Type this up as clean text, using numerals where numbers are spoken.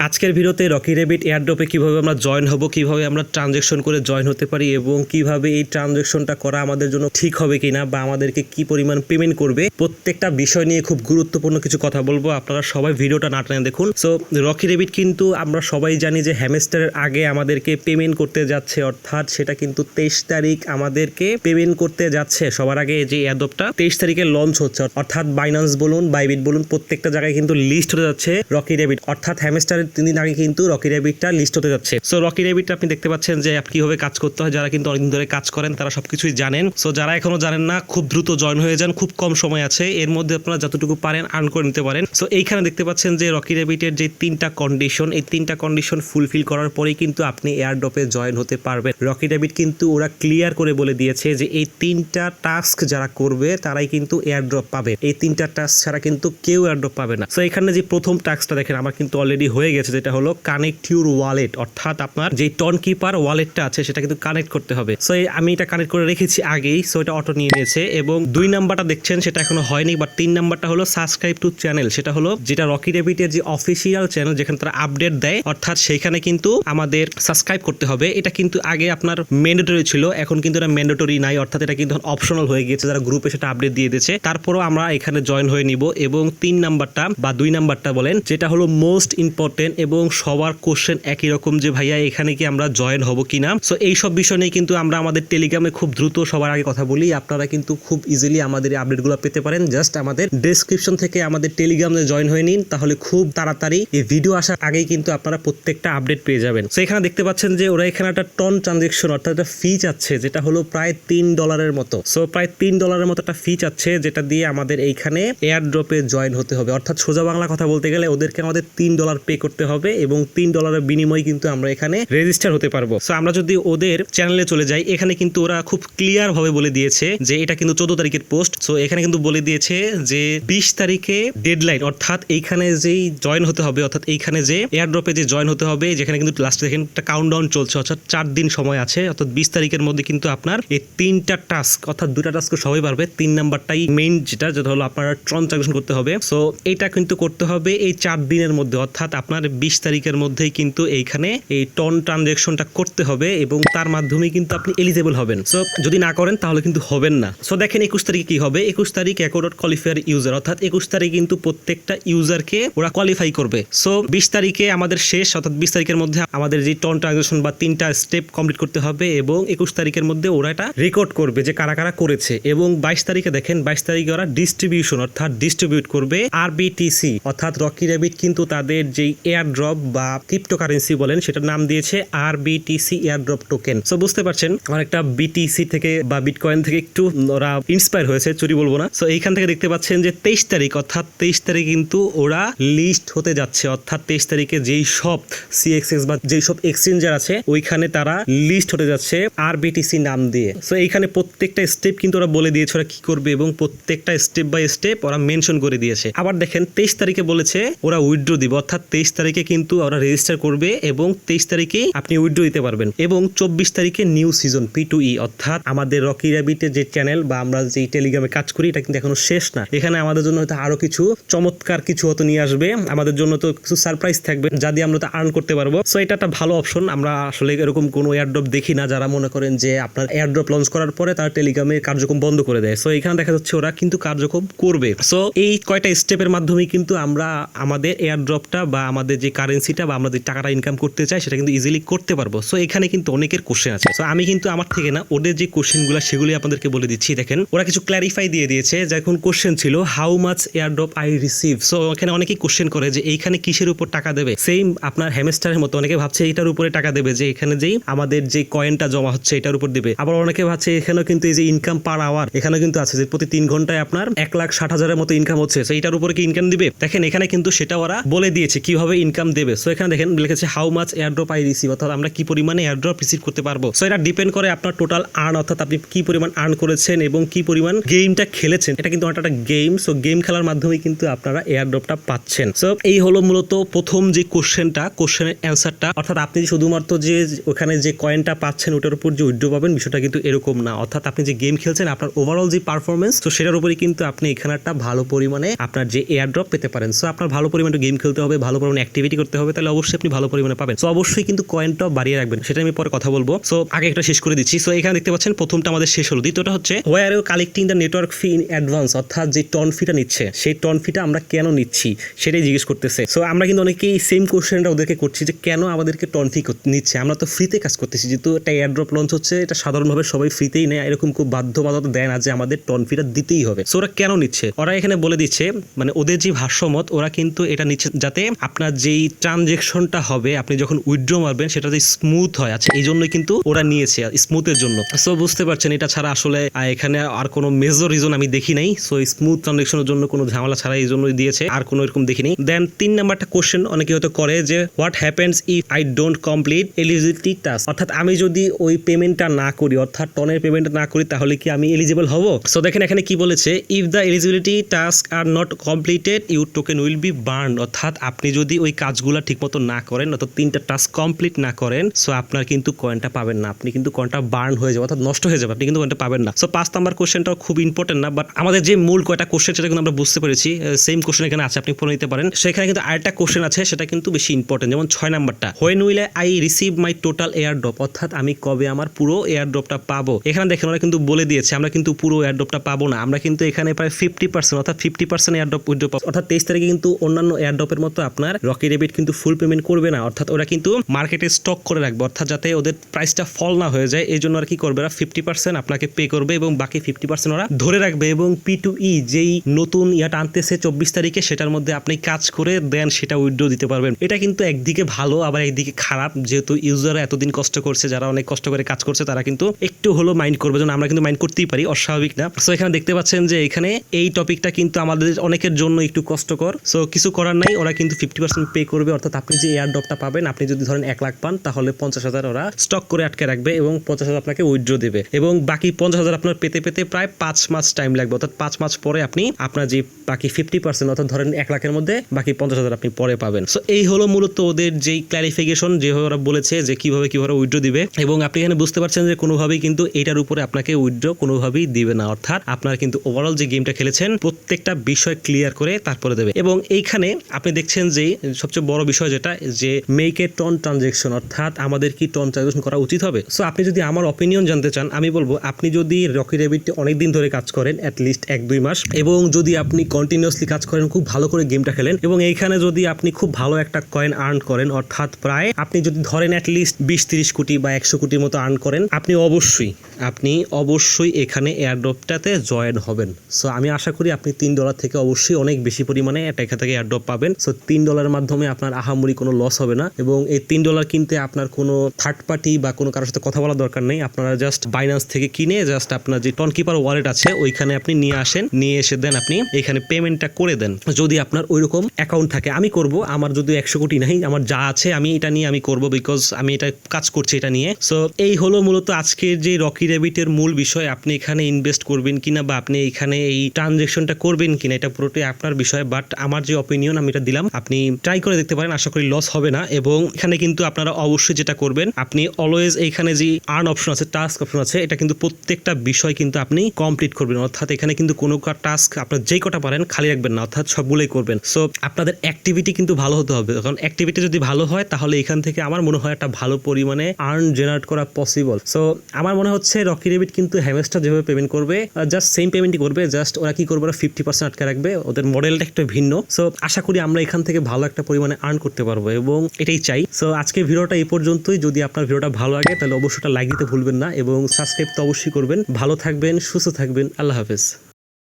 আজকের ভিডিওতে Rocky rabbit এয়ারড্রপে কিভাবে আমরা জয়েন হব, কিভাবে আমরা ট্রানজ্যাকশন করে জয়েন হতে পারি এবং কিভাবে এই ট্রানজ্যাকশনটা করা আমাদের জন্য ঠিক হবে কিনা বা আমাদেরকে কি পরিমাণ পেমেন্ট করবে, প্রত্যেকটা বিষয় নিয়ে খুব গুরুত্বপূর্ণ কিছু কথা বলবো। আপনারা সবাই ভিডিওটা না টেনে দেখুন। সো রকি রেবিট কিন্তু আমরা সবাই জানি যে হ্যামস্টারের আগে আমাদেরকে পেমেন্ট করতে যাচ্ছে, অর্থাৎ সেটা কিন্তু 23 তারিখ আমাদেরকে পেমেন্ট করতে যাচ্ছে। সবার আগে যে এয়ারড্রপটা 23 তারিখে লঞ্চ হচ্ছে, অর্থাৎ বাইন্যান্স বলুন, বাইবিট বলুন, প্রত্যেকটা জায়গায় কিন্তু লিস্ট হতে যাচ্ছে রকি রেবিট, অর্থাৎ হ্যামস্টারের 3 দিন আগে কিন্তু রকি রেবিটটা লিস্ট হতে যাচ্ছে। সো রকি রেবিটটা আপনি দেখতে পাচ্ছেন যে কিভাবে কাজ করতে হয়। যারা কিন্তু অনেকদিন ধরে কাজ করেন তারা সবকিছুই জানেন। সো যারা এখনো জানেন না, খুব দ্রুত জয়েন হয়ে যান, খুব কম সময় আছে, এর মধ্যে আপনারা যতটুকু পারেন আর্ন করে নিতে পারেন। সো এইখানে দেখতে পাচ্ছেন যে রকি রেবিটের যে 3টা কন্ডিশন, এই 3টা কন্ডিশন ফুলফিল করার পরেই কিন্তু আপনি এয়ারড্রপে জয়েন হতে পারবেন। রকি রেবিট কিন্তু ওরা ক্লিয়ার করে বলে দিয়েছে যে এই 3টা টাস্ক যারা করবে তারাই কিন্তু এয়ারড্রপ পাবে, এই 3টা টাস্ক ছাড়া কিন্তু কেউ এয়ারড্রপ পাবে না। সো এখানে যে প্রথম টাস্কটা দেখেন আমার কিন্তু অলরেডি হয়ে গেছে, যেটা হলো কানেক্ট ইউর ওয়ালেট, অর্থাৎ আপনার যে টন কিপার ওয়ালেটটা আছে সেটা কিন্তু কানেক্ট করতে হবে। সো আমি এটা কানেক্ট করে রেখেছি আগেই, সো এটা অটো নিয়ে নিয়েছে। এবং 2 নাম্বারটা দেখছেন সেটা এখনো হয়নি, বাট 3 নাম্বারটা হলো সাবস্ক্রাইব টু চ্যানেল, সেটা হলো যেটা রকি রেবিটের যে অফিসিয়াল চ্যানেল যেখানে তারা আপডেট দেয়, অর্থাৎ সেইখানে কিন্তু আমাদের সাবস্ক্রাইব করতে হবে। এটা কিন্তু আগে আপনার ম্যান্ডেটরি ছিল, এখন কিন্তু এটা ম্যান্ডেটরি নাই, অর্থাৎ এটা কিন্তু অপশনাল হয়ে গিয়েছে, যারা গ্রুপে সেটা আপডেট দিয়ে দিয়েছে। তারপরও আমরা এখানে জয়েন হয়ে নিব। এবং 3 নাম্বারটা বা 2 নাম্বারটা বলেন, যেটা হলো মোস্ট ইম্পর্টেন্ট এবং সবার কোশ্চেন একই রকম যে ভাইয়া এখানে কি আমরা জয়েন হব কিনা। সো এইসব বিষয় নিয়ে কিন্তু আমরা আমাদের টেলিগ্রামে খুব দ্রুত সবার আগে কথা বলি। আপনারা কিন্তু খুব ইজিলি আমাদের এই আপডেটগুলো পেতে পারেন। জাস্ট আমাদের ডেসক্রিপশন থেকে আমাদের টেলিগ্রামে জয়েন হয়ে নিন, তাহলে খুব তাড়াতাড়ি এই ভিডিও আসার আগেই কিন্তু আপনারা প্রত্যেকটা আপডেট পেয়ে যাবেন। সো এখানে দেখতে পাচ্ছেন যে ওরা এখানে একটা টন ট্রানজেকশন অর্থাৎ একটা ফি চাচ্ছে, যেটা হলো প্রায় $3 মতো। সো প্রায় $3 মতো একটা ফি চাচ্ছে, যেটা দিয়ে আমাদের এইখানে এয়ারড্রপে জয়েন হতে হবে। অর্থাৎ সোজা বাংলা কথা বলতে গেলে ওদেরকে আমাদের $3 পে করতে হবে এবং $3 বিনিময়ে কিন্তু আমরা এখানে রেজিস্টার হতে পারবো। সো আমরা যদি ওদের চ্যানেলে চলে যাই, এখানে কিন্তু ওরা খুব ক্লিয়ার ভাবে বলে দিয়েছে যে এটা কিন্তু 14 তারিখের পোস্ট। সো এখানে কিন্তু বলে দিয়েছে যে 20 তারিখে ডেডলাইন, অর্থাৎ এইখানে যেই জয়েন হতে হবে, অর্থাৎ এইখানে যে এয়ারড্রপে যে জয়েন হতে হবে, যেখানে কিন্তু লাস্টে দেখেন একটা কাউন্টডাউন চলছে, অর্থাৎ 4 দিন সময় আছে, অর্থাৎ 20 তারিখের মধ্যে কিন্তু আপনার এই 3টা টাস্ক, অর্থাৎ 2টা টাস্ক সবাই পারবে, 3 নাম্বারটাই মেইন, যেটা হলো আপনার ট্রানজাকশন করতে হবে। সো এটা কিন্তু করতে হবে এই 4 দিনের মধ্যে, অর্থাৎ আপনার 20 তারিখের মধ্যেই কিন্তু এইখানে এই টন ট্রানজাকশনটা করতে হবে এবং তার মাধ্যমে কিন্তু আপনি এলিজেবল হবেন। সো যদি না করেন তাহলে কিন্তু হবেন না। সো দেখেন 21 তারিখে কি হবে। 21 তারিখ অ্যাকাউন্ট কোয়ালিফায়ার ইউজার, অর্থাৎ 21 তারিখ কিন্তু প্রত্যেকটা ইউজারকে ওরা কোয়ালিফাই করবে। সো 20 তারিখে আমাদের শেষ, অর্থাৎ 20 তারিখের মধ্যে আমাদের যে টন ট্রানজাকশন বা 3টা স্টেপ কমপ্লিট করতে হবে এবং 21 তারিখের মধ্যে ওরা এটা রেকর্ড করবে যে কারা কারা করেছে। এবং 22 তারিখে দেখেন 22 তারিখে ওরা ডিস্ট্রিবিউশন অর্থাৎ ডিস্ট্রিবিউট করবে আরবিটিসি, অর্থাৎ রকি রেবিট কিন্তু তাদের যেই এয়ারড্রপ বা ক্রিপ্টোকারেন্সি বলেন সেটার নাম দিয়েছে আরবিটিসি এয়ারড্রপ টোকেন। সো বুঝতে পারছেন অনেকটা বিটিসি থেকে বা বিটকয়েন থেকে একটু ওরা ইন্সপায়ার হয়েছে, চুরি বলবো না। সো এইখান থেকে দেখতে পাচ্ছেন যে 23 তারিখ, অর্থাৎ 23 তারিখ কিন্তু ওরা লিস্ট হতে যাচ্ছে, অর্থাৎ 23 তারিখে যেই সব সিএক্সএক্স বা যেই সব এক্সচেঞ্জার আছে ওইখানে তারা লিস্ট হতে যাচ্ছে আরবিটিসি নাম দিয়ে। সো এইখানে প্রত্যেকটা স্টেপ কিন্তু ওরা বলে দিয়েছে ওরা কি করবে এবং প্রত্যেকটা স্টেপ বাই স্টেপ ওরা মেনশন করে দিয়েছে। আবার দেখেন 23 তারিখে বলেছে ওরা উইথড্র দিবে, অর্থাৎ 23 তারিখে কিন্তু ওরা রেজিস্টার করবে এবং 23 তারিখেই আপনি উইথড্র দিতে পারবেন। এবং 24 তারিখে নিউ সিজন P2E, অর্থাৎ আমাদের রকি রেবিটের যে চ্যানেল বা আমরা যে টেলিগ্রামে কাজ করি এটা কিন্তু এখনো শেষ না। এখানে আমাদের জন্য হয়তো আরো কিছু চমৎকার কিছু হয়তো নিয়ে আসবে, আমাদের জন্য তো কিছু সারপ্রাইজ থাকবে যা দিয়ে আমরা তো আর্ন করতে পারবো। সো এটা একটা ভালো অপশন। আমরা আসলে এরকম কোনো এয়ারড্রপ দেখি না যারা মনে করেন যে আপনার এয়ারড্রপ লঞ্চ করার পরে তার টেলিগ্রামে কার্যক্রম বন্ধ করে দেয়। সো এখানে দেখা যাচ্ছে ওরা কিন্তু কার্যক্রম করবে। সো এই কয়টা স্টেপের মাধ্যমে কিন্তু আমরা আমাদের এয়ারড্রপটা বা আমাদের যে কারেন্সিটা বা আমরা যে টাকাটা ইনকাম করতে চাই সেটা কিন্তু ইজিলি করতে পারবো। সো এখানে কিন্তু অনেকের কোশ্চেন আছে। সো আমি কিন্তু আমার থেকে না ওদের যে কোশ্চেনগুলো সেগুলি আপনাদেরকে বলে দিচ্ছি। দেখেন ওরা কিছু ক্ল্যারিফাই দিয়ে দিয়েছে। যখন কোশ্চেন ছিল how much airdrop I receive, so এখানে অনেকেই কোশ্চেন করে যে এইখানে কিসের উপর টাকা দেবে। সেম আপনার হ্যামস্টারের মতো অনেকে ভাবছে এটার উপরে টাকা দেবে, যে এখানে যেই আমাদের যে কয়েনটা জমা হচ্ছে এটার উপর দেবে। আবার অনেকে ভাবছে এখানেও কিন্তু এই যে ইনকাম পার আওয়ার এখানে কিন্তু আছে যে প্রতি 3 ঘন্টায় আপনার 1,60,000-এর মতো ইনকাম হচ্ছে। সো এটার উপরে কি ইনকাম দিবে, দেখেন এখানে কিন্তু সেটা ওরা বলে দিয়েছে কিভাবে ইনকাম দেবে। সো এখানে দেখেন লিখেছে how much airdrop I receive, অর্থাৎ আমরা কি পরিমাণে এয়ারড্রপ রিসিভ করতে পারবো। সো এটা ডিপেন্ড করে আপনার টোটাল আর্ন, অর্থাৎ আপনি কি পরিমাণ আর্ন করেছেন এবং কি পরিমাণ গেমটা খেলেছেন। এটা কিন্তু একটা গেম, সো গেম খেলার মাধ্যমে কিন্তু আপনারা এয়ারড্রপটা পাচ্ছেন। সো এই হলো মূলত প্রথম যে কোশ্চেনটা, কোশ্চেনের অ্যান্সারটা, অর্থাৎ আপনি শুধুমাত্র যে ওখানে যে কয়েনটা পাচ্ছেন ওটার উপর যে উইথড্র পাবেন বিষয়টা কিন্তু এরকম না। অর্থাৎ আপনি যে গেম খেলছেন আপনার ওভারঅল যে পারফরমেন্স, তো সেটার উপরে কিন্তু আপনি এখানে একটা ভালো পরিমাণে আপনার যে এয়ারড্রপ পেতে পারেন। সো আপনার ভালো পরিমাণে গেম খেলতে হবে, ভালো পরিমাণে অ্যাক্টিভিটি করতে হবে, তাহলে অবশ্যই আপনি ভালো পরিমাণে পাবেন। সো অবশ্যই কিন্তু কয়েনটা বাড়িয়ে রাখবেন, সেটা আমি পরে কথা বলবো। সো আগে একটা শেষ করে দিচ্ছি। সো এখানে দেখতে পাচ্ছেন প্রথমটা আমাদের শেষ হলো। দ্বিতীয়টা হচ্ছে where you collecting the network fee in advance, অর্থাৎ যে টন ফিটা নিচ্ছে সেই টন ফিটা আমরা কেন নিচ্ছি সেটাই জিজ্ঞেস করতেছে। সো আমরা কিন্তু অনেকেই সেম কোশ্চেনটা ওদেরকে করছি যে কেন আমাদেরকে টন ফি নিচ্ছে, আমরা তো ফ্রিতে কাজ করতেছি, যেহেতু একটা এয়ারড্রপ লঞ্চ হচ্ছে, এটা সাধারণভাবে সবাই ফ্রিতেই নেয়, এরকম খুব বাধ্যবাধকতা দেয় না যে আমাদের টন ফিটা দিতেই হবে। সো ওরা কেন নিচ্ছে, ওরা এখানে বলে দিচ্ছে, মানে ওদের যে ভাষ্যমত, ওরা কিন্তু এটা নিচ্ছে যাতে আপনার যেই ট্রানজেকশনটা হবে, আপনি যখন উইথড্র মারবেন সেটা যে স্মুথ হয়। আচ্ছা, এই জন্যই কিন্তু ওরা নিয়েছে, স্মুথের জন্য। সো বুঝতে পারছেন, এটা ছাড়া আসলে এখানে আর কোনো মেজর রিজন আমি দেখি নাই। সো স্মুথ ট্রানজেকশনের জন্য কোনো ঝামেলা ছাড়া এই জন্যই দিয়েছে, আর কোনো এরকম দেখিনি। দেন 3 নাম্বারটা কোশ্চেন অনেকে হয়তো করে যে what happens if I don't complete eligibility task, অর্থাৎ আমি যদি ওই পেমেন্টটা না করি, অর্থাৎ টনের পেমেন্টটা না করি, তাহলে কি আমি এলিজিবল হব? সো দেখেন এখানে কি বলেছে, if the eligibility task are not completed your token will be burn, অর্থাৎ আপনি যদি ওই কাজগুলো ঠিকমতো না করেন, অর্থাৎ 3টা টাস্ক কমপ্লিট না করেন, সো আপনার কিন্তু কয়েনটা পাবেন না, আপনি কিন্তু কয়েনটা বার্ন হয়ে যাবে, অর্থাৎ নষ্ট হয়ে যাবে, আপনি কিন্তু কয়েনটা পাবেন না। সো 5 নাম্বার কোশ্চেনটাও খুব ইম্পর্টেন্ট না, বাট আমাদের যে মূল কয়টা কোশ্চেন সেটা কিন্তু আমরা বুঝতে পেরেছি। সেম কোশ্চেন এখানে আছে, আপনি পড়ে নিতে পারেন। সেখানে কিন্তু আরেকটা কোশ্চেন আছে, সেটা কিন্তু বেশি ইম্পর্টেন্ট। যেমন 6 নাম্বারটা, when will I receive my total air drop, অর্থাৎ আমি কবে আমার পুরো এয়ার ড্রপটা পাবো। এখানে দেখেন ওরা কিন্তু বলে দিয়েছে আমরা কিন্তু পুরো এয়ার ড্রপটা পাবো না, আমরা কিন্তু এখানে প্রায় 50%, অর্থাৎ 50% এয়ার ড্রপ উইথড্র পাবো। অর্থাৎ 23 তারিখে কিন্তু অন্যান্য এয়ার ড্রপের মতো আপনার রকি রেবিট কিন্তু ফুল পেমেন্ট করবে না, অর্থাৎ ওরা কিন্তু মার্কেটে স্টক করে রাখবে, অর্থাৎ যাতে ওদের প্রাইসটা ফল না হয়ে যায়, এই জন্য আর কি করবে, ওরা 50% আপনাকে পে করবে এবং বাকি 50% ওরা ধরে রাখবে। এবং P2E যেই নতুন ইয়াটা আনতেছে 24 তারিখে, সেটার মধ্যে আপনি কাজ করে দেন সেটা উইথড্র দিতে পারবেন। এটা কিন্তু একদিকে ভালো, আবার একদিকে খারাপ, যেহেতু ইউজাররা এতদিন কষ্ট করছে, যারা অনেক কষ্ট করে কাজ করছে, তারা কিন্তু একটু হলো মাইন্ড করবে, যেন আমরা কিন্তু মাইন্ড করতেই পারি, অস্বাভাবিক না। সো এখানে দেখতে পাচ্ছেন যে এখানে এই টপিকটা কিন্তু আমাদের অনেকের জন্য একটু কষ্টকর। সো কিছু করার নাই, ওরা কিন্তু 50% পে করবে, অর্থাৎ আপনি যে এয়ার ড্রপটা পাবেন, আপনি যদি ধরেন 1 লাখ পান, তাহলে 50,000 ওরা স্টক করে আটকে রাখবে এবং 50,000 আপনাকে উইথড্র দেবে, এবং বাকি 50,000 আপনার পেতে পেতে প্রায় 5 মাস টাইম লাগবে, অর্থাৎ 5 মাস পরে আপনি আপনার যে বাকি 50%, অর্থাৎ ধরেন 1 লাখের মধ্যে বাকি 50,000 আপনি পরে পাবেন। সো এই হলো মূলত ওদের যেই ক্লারিফিকেশন, যেভাবে ওরা বলেছে যে কিভাবে উইথড্র দিবে, এবং আপনি এখানে বুঝতে পারছেন যে কোনোভাবেই কিন্তু এটার উপরে আপনাকে উইথড্র কোনোভাবেই দিবে না, অর্থাৎ আপনার কিন্তু ওভারঅল যে গেমটা খেলেছেন প্রত্যেকটা বিষয় ক্লিয়ার করে তারপরে দেবে। এবং এইখানে আপনি দেখছেন যে সবচেয়ে বড় বিষয় যেটা, যে মেক এ টন ট্রানজেকশন, অর্থাৎ আমাদের কি টন ট্রানজেকশন করা উচিত হবে। সো আপনি যদি আমার অপিনিয়ন জানতে চান, আমি বলবো আপনি যদি রকি রেবিট অনেকদিন ধরে কাজ করেন, অ্যাটলিস্ট 1-2 মাস, এবং যদি আপনি কন্টিনিউয়াসলি কাজ করেন, খুব ভালো করে গেমটা খেলেন, এবং এইখানে যদি আপনি খুব ভালো একটা কয়েন আর্ন করেন, অর্থাৎ প্রায় আপনি যদি ধরেন অ্যাটলিস্ট 20-30 কোটি বা 100 কোটির মতো আর্ন করেন, আপনি অবশ্যই এখানে এয়ারড্রপটাতে জয়েন হবেন। সো আমি আশা করি আপনি $3 থেকে অবশ্যই অনেক বেশি পরিমাণে এখান থেকে এয়ারড্রপ পাবেন। সো $3 মাধ্যমে আপনার আহামরি কোনো লস হবে না, এবং এই $3 কিনতে আপনার কোনো থার্ড পার্টি বা কোনো কারোর সাথে কথা বলার দরকার নেই। আপনারা জাস্ট বাইন্যান্স থেকে কিনে জাস্ট আপনার যে টন কিপার ওয়ালেট আছে ওইখানে আপনি নিয়ে আসেন, নিয়ে এসে দেন আপনি এখানে পেমেন্টটা করে দেন, যদি আপনার ওইরকম অ্যাকাউন্ট থাকে। আমি করব, আমার যদি 100 কোটি নাই, আমার যা আছে আমি এটা নিয়ে আমি করব, বিকজ আমি এটা কাজ করছি এটা নিয়ে। সো এই হলো মূলত আজকের যে রকি রেবিটের মূল বিষয়। আপনি এখানে ইনভেস্ট করবেন কিনা বা আপনি এখানে এই ট্রানজেকশনটা করবেন কিনা, এটা পুরোটাই আপনার বিষয়, বাট আমার যে অপিনিয়ন আমি এটা দিলাম, আপনি ট্রাই করে দেখতে পারেন, আশা করি লস হবে না। এবং এখানে কিন্তু আপনারা অবশ্যই যেটা করবেন, আপনি অলওয়েজ এইখানে যে আর্ন অপশন আছে, টাস্ক অপশন আছে, এটা কিন্তু প্রত্যেকটা বিষয় কিন্তু আপনি কমপ্লিট করবেন, অর্থাৎ এখানে কিন্তু কোনো টাস্ক আপনার যেই কটা পারেন খালি রাখবেন না, অর্থাৎ সবগুলোই করবেন। সো আপনাদের অ্যাক্টিভিটি কিন্তু ভালো হতে হবে, কারণ অ্যাক্টিভিটি যদি ভালো হয় তাহলে এখান থেকে আমার মনে হয় একটা ভালো পরিমাণে আর্ন জেনারেট করা পসিবল। সো আমার মনে হচ্ছে রকি রেবিট কিন্তু হ্যামস্টার যেভাবে পেমেন্ট করবে, জাস্ট সেম পেমেন্টই করবে, জাস্ট ওরা কি করবে, ওরা 50% আটকে রাখবে, ওদের মডেলটা একটু ভিন্ন। সো আশা করি আমরা এখান থেকে ভালো একটা পরিমাণে আর্ন করতে পারবো, এবং এটাই চাই। সো আজকে ভিডিওটা এই পর্যন্তই। যদি আপনার ভিডিওটা ভালো লাগে তাহলে অবশ্যই লাইক দিতে ভুলবেন না, এবং সাবস্ক্রাইব তো অবশ্যই করবেন। ভালো থাকবেন, সুস্থ থাকবেন, আল্লাহ হাফেজ।